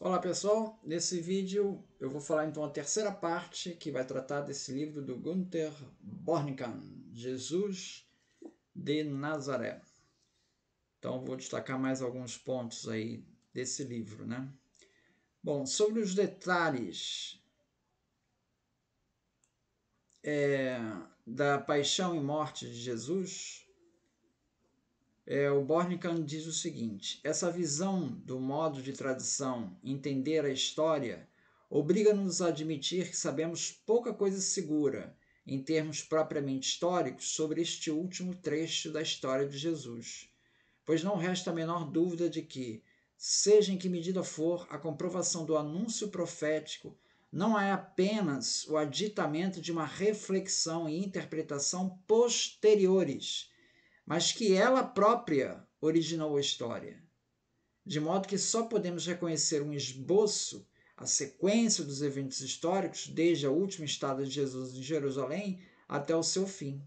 Olá pessoal, nesse vídeo eu vou falar então a terceira parte que vai tratar desse livro do Günther Bornemann, Jesus de Nazaré. Então vou destacar mais alguns pontos aí desse livro, né? Bom, sobre os detalhes da paixão e morte de Jesus, o Bornemann diz o seguinte: essa visão do modo de tradição entender a história obriga-nos a admitir que sabemos pouca coisa segura, em termos propriamente históricos, sobre este último trecho da história de Jesus, pois não resta a menor dúvida de que, seja em que medida for, a comprovação do anúncio profético não é apenas o aditamento de uma reflexão e interpretação posteriores, mas que ela própria originou a história, de modo que só podemos reconhecer um esboço, a sequência dos eventos históricos, desde a última estada de Jesus em Jerusalém até o seu fim.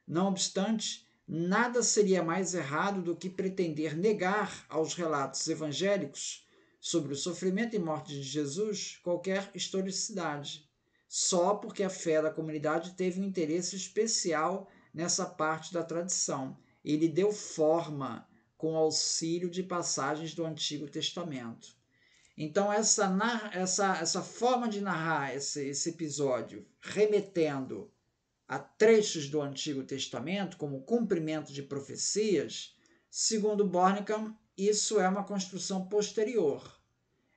Não obstante, nada seria mais errado do que pretender negar aos relatos evangélicos sobre o sofrimento e morte de Jesus qualquer historicidade, só porque a fé da comunidade teve um interesse especial nessa parte da tradição e lhe deu forma com auxílio de passagens do Antigo Testamento. Então, essa forma de narrar esse episódio, remetendo a trechos do Antigo Testamento, como cumprimento de profecias, segundo Bornemann, isso é uma construção posterior.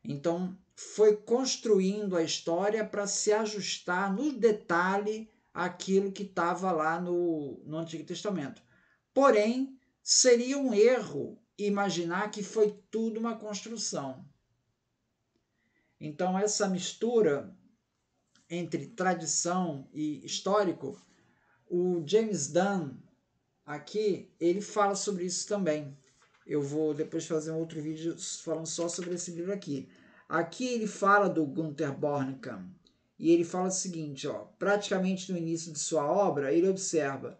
Então, foi construindo a história para se ajustar no detalhe àquilo que estava lá no Antigo Testamento. Porém, seria um erro imaginar que foi tudo uma construção. Então, essa mistura entre tradição e histórico, o James Dunn, aqui, ele fala sobre isso também. Eu vou depois fazer um outro vídeo falando só sobre esse livro aqui. Aqui ele fala do Günther Bornemann e ele fala o seguinte, ó, praticamente no início de sua obra, ele observa,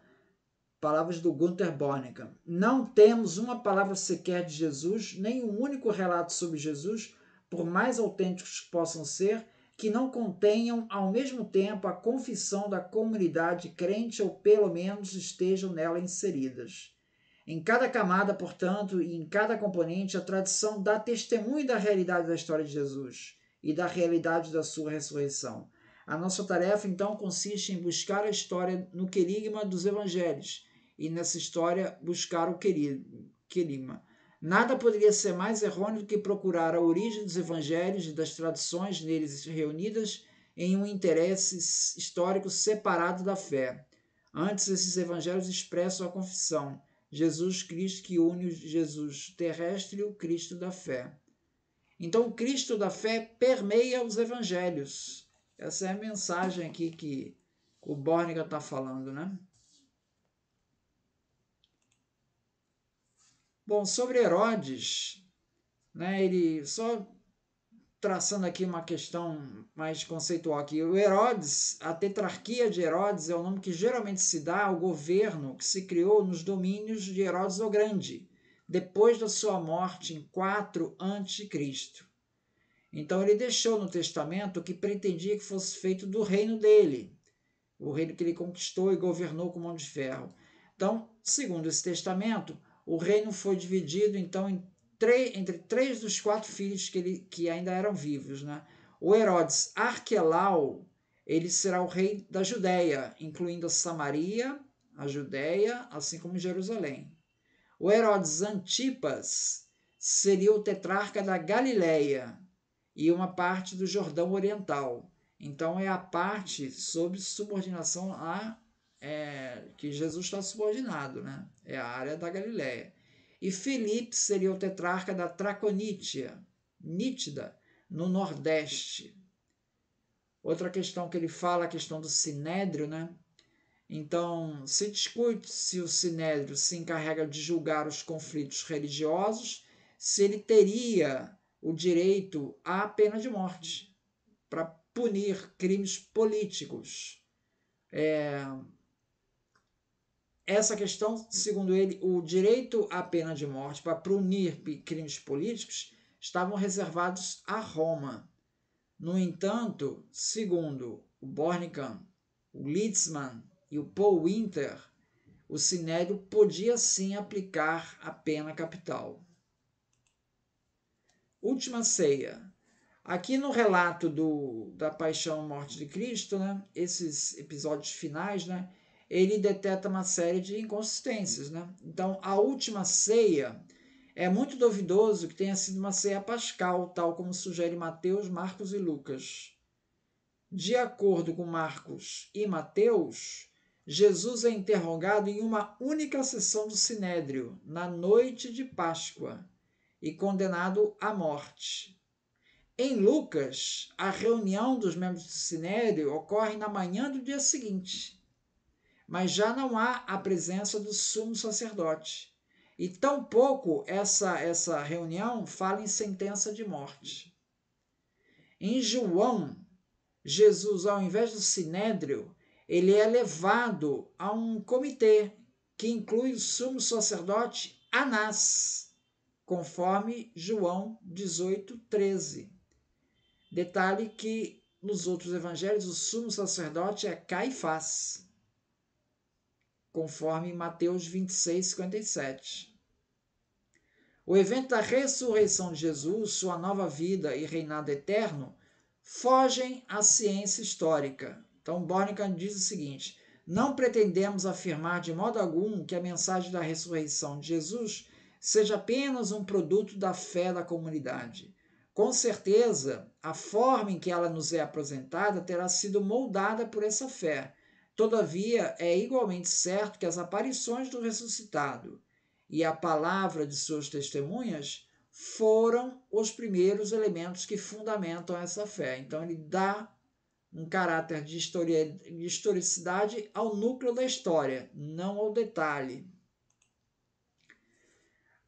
palavras do Günther Bornemann, não temos uma palavra sequer de Jesus, nem um único relato sobre Jesus, por mais autênticos que possam ser, que não contenham ao mesmo tempo a confissão da comunidade crente ou pelo menos estejam nela inseridas. Em cada camada, portanto, e em cada componente, a tradição dá testemunho da realidade da história de Jesus e da realidade da sua ressurreição. A nossa tarefa, então, consiste em buscar a história no querigma dos evangelhos e nessa história buscar o querigma. Nada poderia ser mais errôneo do que procurar a origem dos evangelhos e das tradições neles reunidas em um interesse histórico separado da fé. Antes, esses evangelhos expressam a confissão: Jesus Cristo, que une o Jesus terrestre e o Cristo da fé. Então, o Cristo da fé permeia os evangelhos. Essa é a mensagem aqui que o Bornemann está falando, né? Bom, sobre Herodes, né, ele só traçando aqui uma questão mais conceitual aqui. O Herodes, a tetrarquia de Herodes é o nome que geralmente se dá ao governo que se criou nos domínios de Herodes o Grande, depois da sua morte em 4 a.C. Então ele deixou no testamento o que pretendia que fosse feito do reino dele, o reino que ele conquistou e governou com mão de ferro. Então, segundo esse testamento, o reino foi dividido então entre 3 dos 4 filhos que ainda eram vivos, né? O Herodes Arquelau, ele será o rei da Judéia, incluindo a Samaria, a Judéia, assim como Jerusalém. O Herodes Antipas seria o tetrarca da Galiléia e uma parte do Jordão Oriental. Então é a parte sob subordinação que Jesus está subordinado, né? É a área da Galiléia. E Filipe seria o tetrarca da Traconítia, Nítida, no Nordeste. Outra questão que ele fala, a questão do Sinédrio, né? Então, se discute se o Sinédrio se encarrega de julgar os conflitos religiosos, se ele teria o direito à pena de morte para punir crimes políticos. Essa questão, segundo ele, o direito à pena de morte para punir crimes políticos estavam reservados a Roma. No entanto, segundo o Bornemann, o Litzmann e o Paul Winter, o Sinédrio podia sim aplicar a pena capital. Última ceia. Aqui no relato da paixão e morte de Cristo, né, esses episódios finais, né, ele detecta uma série de inconsistências. Né? Então, a última ceia é muito duvidoso que tenha sido uma ceia pascal, tal como sugere Mateus, Marcos e Lucas. De acordo com Marcos e Mateus, Jesus é interrogado em uma única sessão do Sinédrio, na noite de Páscoa, e condenado à morte. Em Lucas, a reunião dos membros do Sinédrio ocorre na manhã do dia seguinte, mas já não há a presença do sumo sacerdote. E tampouco essa reunião fala em sentença de morte. Em João, Jesus, ao invés do Sinédrio, ele é levado a um comitê que inclui o sumo sacerdote Anás, conforme João 18:13. Detalhe que nos outros evangelhos o sumo sacerdote é Caifás, conforme Mateus 26:57. O evento da ressurreição de Jesus, sua nova vida e reinado eterno, fogem à ciência histórica. Então, Bornemann diz o seguinte: não pretendemos afirmar de modo algum que a mensagem da ressurreição de Jesus seja apenas um produto da fé da comunidade. Com certeza, a forma em que ela nos é apresentada terá sido moldada por essa fé. Todavia, é igualmente certo que as aparições do ressuscitado e a palavra de suas testemunhas foram os primeiros elementos que fundamentam essa fé. Então, ele dá um caráter de historicidade ao núcleo da história, não ao detalhe.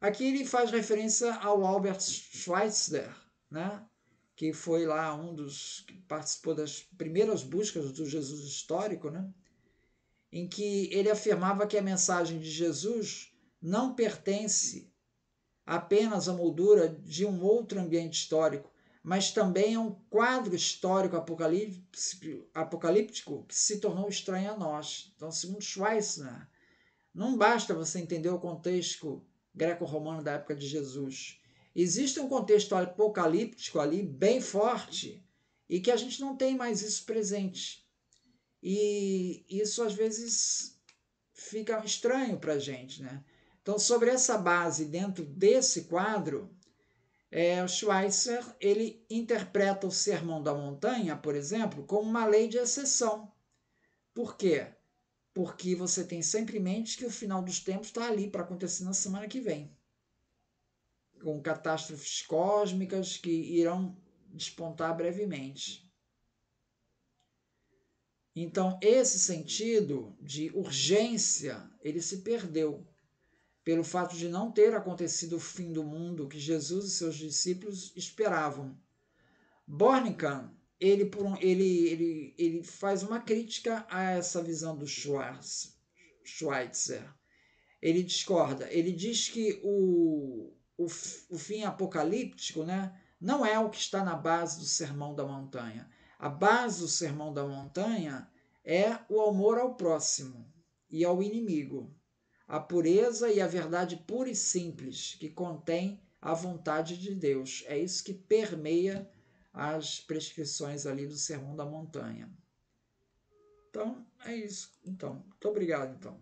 Aqui ele faz referência ao Albert Schweitzer, né? Que foi lá um dos que participou das primeiras buscas do Jesus histórico, né? Em que ele afirmava que a mensagem de Jesus não pertence apenas à moldura de um outro ambiente histórico, mas também a um quadro histórico apocalíptico que se tornou estranho a nós. Então, segundo Schweitzer, não basta você entender o contexto greco-romano da época de Jesus. Existe um contexto apocalíptico ali bem forte e que a gente não tem mais isso presente. E isso às vezes fica estranho para a gente, né? Então, sobre essa base, dentro desse quadro, o Schweitzer ele interpreta o Sermão da Montanha, por exemplo, como uma lei de exceção. Por quê? Porque você tem sempre em mente que o final dos tempos está ali para acontecer na semana que vem, com catástrofes cósmicas que irão despontar brevemente. Então, esse sentido de urgência, ele se perdeu pelo fato de não ter acontecido o fim do mundo que Jesus e seus discípulos esperavam. Bornemann, ele faz uma crítica a essa visão do Schweitzer. Ele discorda. Ele diz que o fim apocalíptico, né, não é o que está na base do Sermão da Montanha. A base do Sermão da Montanha é o amor ao próximo e ao inimigo, a pureza e a verdade pura e simples que contém a vontade de Deus. É isso que permeia as prescrições ali do Sermão da Montanha. Então, é isso. Então, muito obrigado, então.